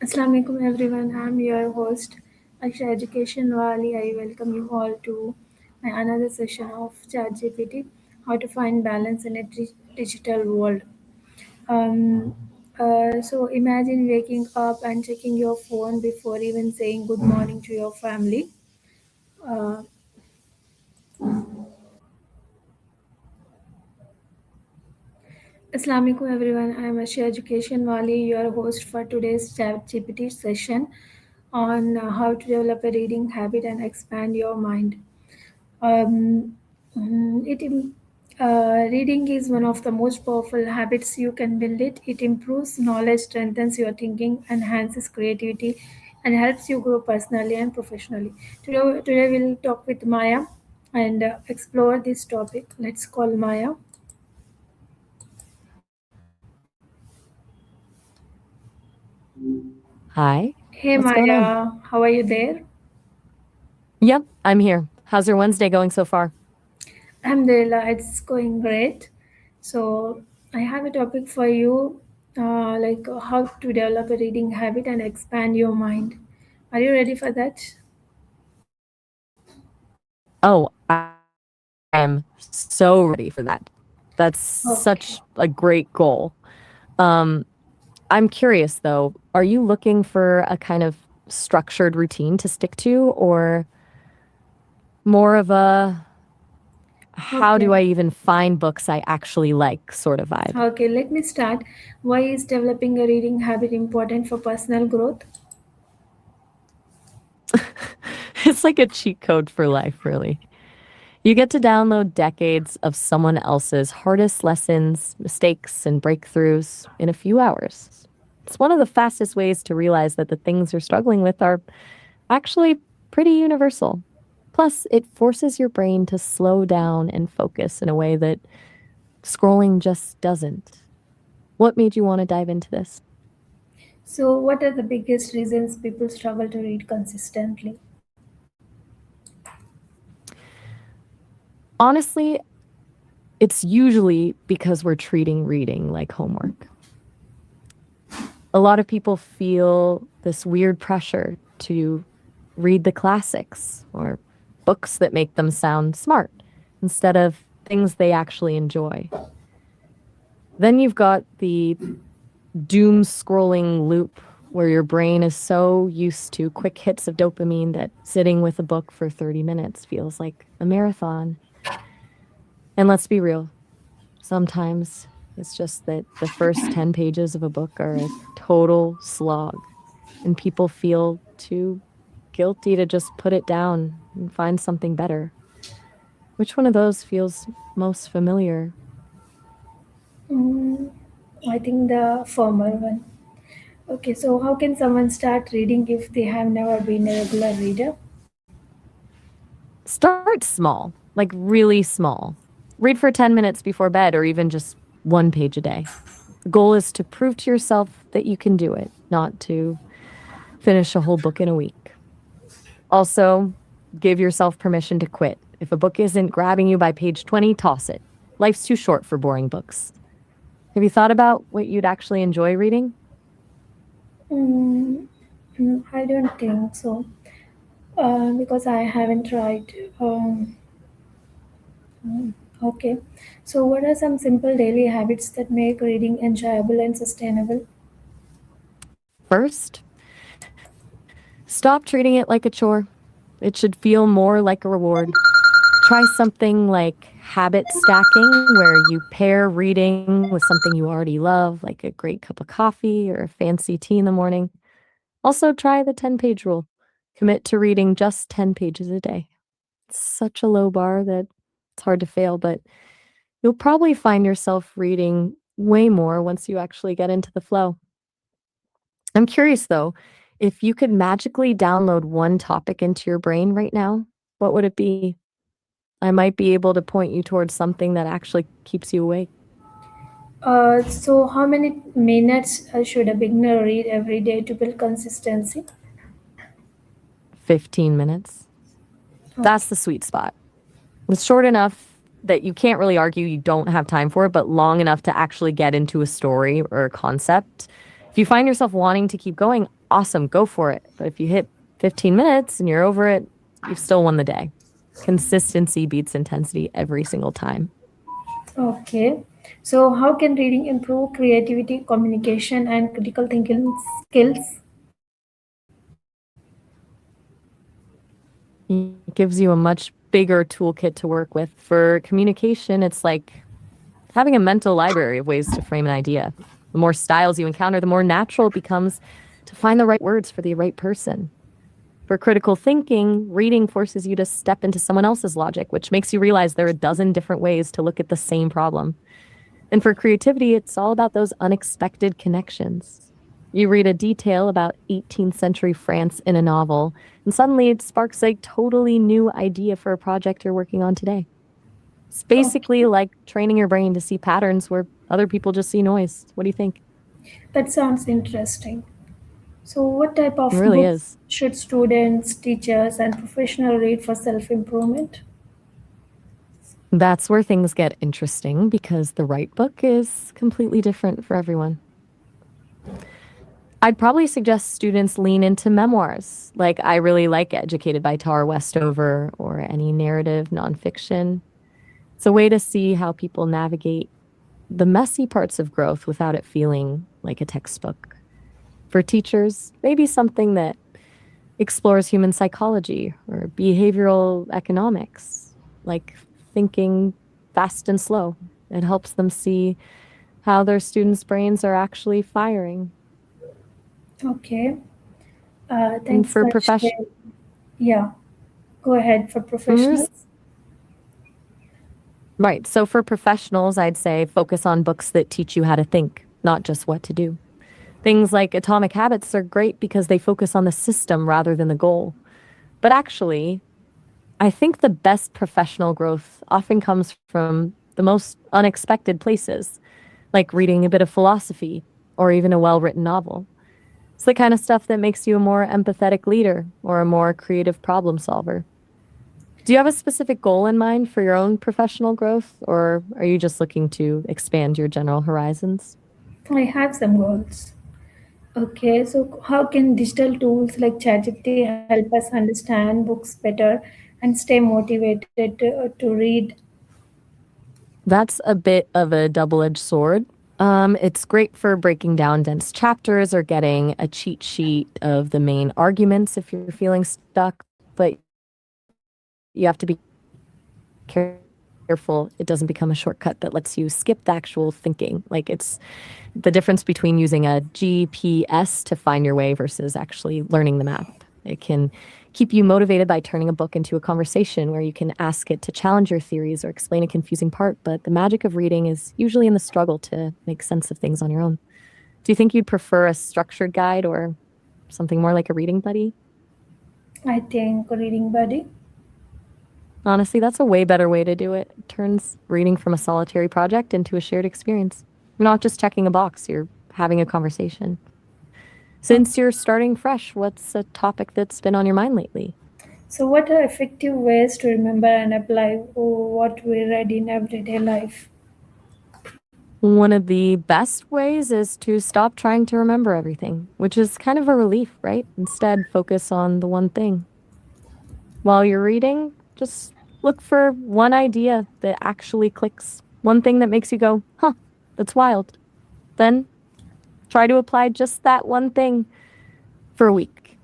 Assalamualaikum everyone. I'm your host Arshiya Education Wali. I welcome you all to my another session of ChatGPT, how to find balance in a digital world. Um, so imagine waking up and checking your phone before even saying good morning to your family. Uh, Assalamualaikum everyone. I'm Arshiya Education Wali, your host for today's ChatGPT session on how to develop a reading habit and expand your mind. Um, mm, it im- Reading is one of the most powerful habits you can build. It improves knowledge, strengthens your thinking, enhances creativity, and helps you grow personally and professionally. Today we'll talk with Maya and explore this topic. Let's call Maya. Hi, Hey what's going on? Maya, how are you there? Yep, I'm here. How's your Wednesday going so far? Alhamdulillah, it's going great. So, I have a topic for you how to develop a reading habit and expand your mind. Are you ready for that? Oh, I am so ready for that. That's Okay. such a great goal. Um, I'm curious though, are you looking for a kind of structured routine to stick to, or more of a how do Okay. I even find books I actually like sort of vibe? Okay, let me start. Why is developing a reading habit important for personal growth? It's like a cheat code for life, really. You get to download decades of someone else's hardest lessons, mistakes, and breakthroughs in a few hours. It's one of the fastest ways to realize that the things you're struggling with are actually pretty universal. Plus, it forces your brain to slow down and focus in a way that scrolling just doesn't. What made you want to dive into this? So, what are the biggest reasons people struggle to read consistently? Honestly, it's usually because we're treating reading like homework. A lot of people feel this weird pressure to read the classics or books that make them sound smart instead of things they actually enjoy. Then you've got the doom scrolling loop where your brain is so used to quick hits of dopamine that sitting with a book for 30 minutes feels like a marathon. And let's be real, sometimes it's just that the first 10 pages of a book are a total slog, and people feel too guilty to just put it down and find something better. Which one of those feels most familiar? Mm, I think the former one. Okay, so how can someone start reading if they have never been a regular reader? Start small, like really small. Read for 10 minutes before bed or even just one page a day. The goal is to prove to yourself that you can do it, not to finish a whole book in a week. Also, give yourself permission to quit. If a book isn't grabbing you by page 20, toss it. Life's too short for boring books. Have you thought about what you'd actually enjoy reading? Mm, I don't think so. Because I haven't tried. Mm, okay. So, what are some simple daily habits that make reading enjoyable and sustainable? First, stop treating it like a chore. It should feel more like a reward. Try something like habit stacking, where you pair reading with something you already love, like a great cup of coffee or a fancy tea in the morning. Also, try the 10-page rule. Commit to reading just 10 pages a day. It's such a low bar that it's hard to fail, but you'll probably find yourself reading way more once you actually get into the flow. I'm curious though, if you could magically download one topic into your brain right now, what would it be? I might be able to point you towards something that actually keeps you awake. So, how many minutes should a beginner read every day to build consistency? 15 minutes. That's Okay. the sweet spot. It's short enough that you can't really argue you don't have time for it, but long enough to actually get into a story or a concept. If you find yourself wanting to keep going, awesome, go for it. But if you hit 15 minutes and you're over it, you've still won the day. Consistency beats intensity every single time. Okay. So, how can reading improve creativity, communication, and critical thinking skills? It gives you a much bigger toolkit to work with. For communication, it's like having a mental library of ways to frame an idea. The more styles you encounter, the more natural it becomes to find the right words for the right person. For critical thinking, reading forces you to step into someone else's logic, which makes you realize there are a dozen different ways to look at the same problem. And for creativity, it's all about those unexpected connections. You read a detail about 18th century France in a novel, and suddenly it sparks a totally new idea for a project you're working on today. It's basically Okay. like training your brain to see patterns where other people just see noise. What do you think? That sounds interesting. So, what type It of really books is. should students, teachers, and professionals read for self improvement? That's where things get interesting because the right book is completely different for everyone. I'd probably suggest students lean into memoirs. Like, I really like Educated by Tara Westover or any narrative nonfiction. It's a way to see how people navigate the messy parts of growth without it feeling like a textbook. For teachers, maybe something that explores human psychology or behavioral economics, like thinking fast and slow. It helps them see how their students' brains are actually firing. Okay. And Thanks for for profession, sharing. Yeah, go ahead for professionals. right. So for professionals, I'd say focus on books that teach you how to think, not just what to do. Things like Atomic Habits are great because they focus on the system rather than the goal. But actually, I think the best professional growth often comes from the most unexpected places, like reading a bit of philosophy or even a well written novel. It's the kind of stuff that makes you a more empathetic leader or a more creative problem solver. Do you have a specific goal in mind for your own professional growth, or are you just looking to expand your general horizons? I have some goals. Okay, so how can digital tools like ChatGPT help us understand books better and stay motivated to read? That's a bit of a double edged sword. It's great for breaking down dense chapters or getting a cheat sheet of the main arguments if you're feeling stuck, but you have to be careful it doesn't become a shortcut that lets you skip the actual thinking. Like, it's the difference between using a GPS to find your way versus actually learning the map. It can keep you motivated by turning a book into a conversation where you can ask it to challenge your theories or explain a confusing part. But the magic of reading is usually in the struggle to make sense of things on your own. Do you think you'd prefer a structured guide or something more like a reading buddy? I think reading buddy. Honestly, that's a way better way to do it. It turns reading from a solitary project into a shared experience. You're not just checking a box, you're having a conversation. Since you're starting fresh, what's a topic that's been on your mind lately? So, what are effective ways to remember and apply what we read in everyday life? One of the best ways is to stop trying to remember everything, which is kind of a relief, right? Instead, focus on the one thing. While you're reading, just look for one idea that actually clicks, one thing that makes you go, huh, that's wild. Then try to apply just that one thing for a week.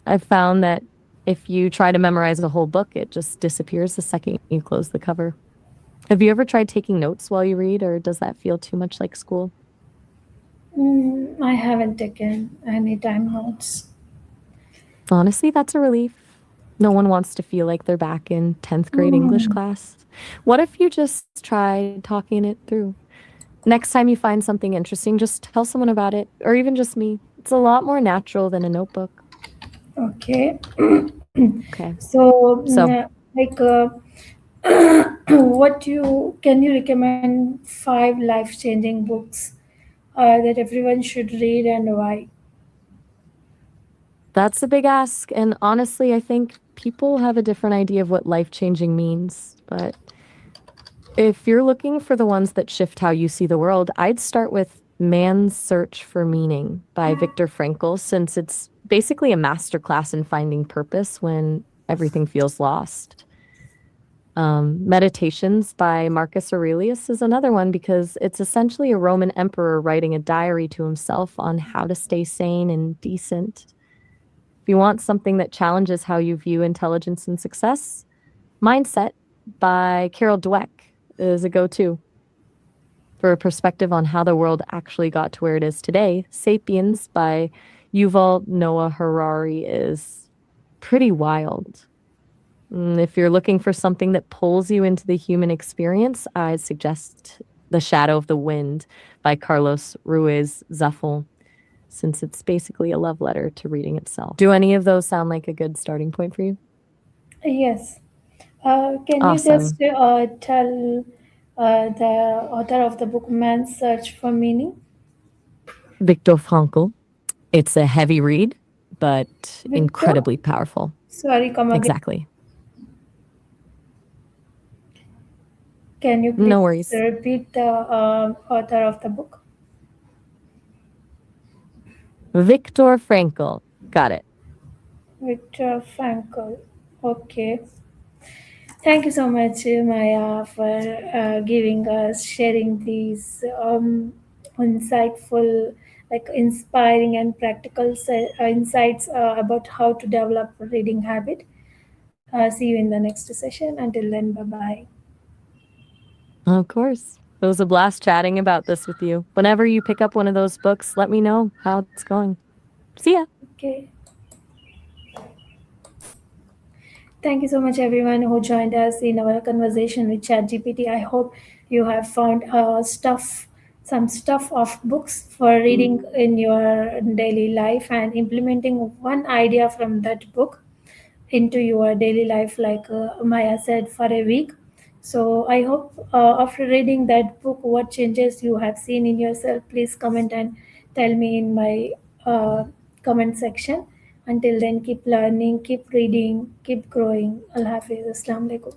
I've found that if you try to memorize a whole book, it just disappears the second you close the cover. Have you ever tried taking notes while you read, or does that feel too much like school? I haven't taken any time notes. Honestly, that's a relief. No one wants to feel like they're back in 10th grade English Mm, class. What if you just tried talking it through? Next time you find something interesting, just tell someone about it, or even just me. It's a lot more natural than a notebook. okay. Okay. So, So like, what you can you recommend five life-changing books that everyone should read and why? that's a big ask. And honestly, I think people have a different idea of what life changing means. But if you're looking for the ones that shift how you see the world, I'd start with Man's Search for Meaning by Viktor Frankl, since it's basically a masterclass in finding purpose when everything feels lost. Meditations by Marcus Aurelius is another one because it's essentially a Roman emperor writing a diary to himself on how to stay sane and decent. If you want something that challenges how you view intelligence and success, Mindset by Carol Dweck is a go-to. For a perspective on how the world actually got to where it is today, Sapiens by Yuval Noah Harari is pretty wild. If you're looking for something that pulls you into the human experience, I'd suggest The Shadow of the Wind by Carlos Ruiz Zafón, since it's basically a love letter to reading itself. Do any of those sound like a good starting point for you? Yes. Can you Awesome. just tell the author of the book Man's Search for Meaning? Viktor Frankl. It's a heavy read, but Victor? incredibly powerful. Sorry, come again. Exactly. Can you No please worries. repeat the author of the book? Viktor Frankl. Got it. Victor Frankl. Okay. Thank you so much, Maya, for giving us, sharing these insightful, like inspiring and practical insights about how to develop a reading habit. See you in the next session. Until then, bye bye. Of course. It was a blast chatting about this with you. Whenever you pick up one of those books, let me know how it's going. See ya. Okay. Thank you so much, everyone who joined us in our conversation with ChatGPT. I hope you have found some stuff of books for reading in your daily life and implementing one idea from that book into your daily life, like Maya said, for a week. So I hope after reading that book, what changes you have seen in yourself, please comment and tell me in my comment section. Until then, keep learning, keep reading, keep growing. Allah Hafiz. Assalamu alaikum.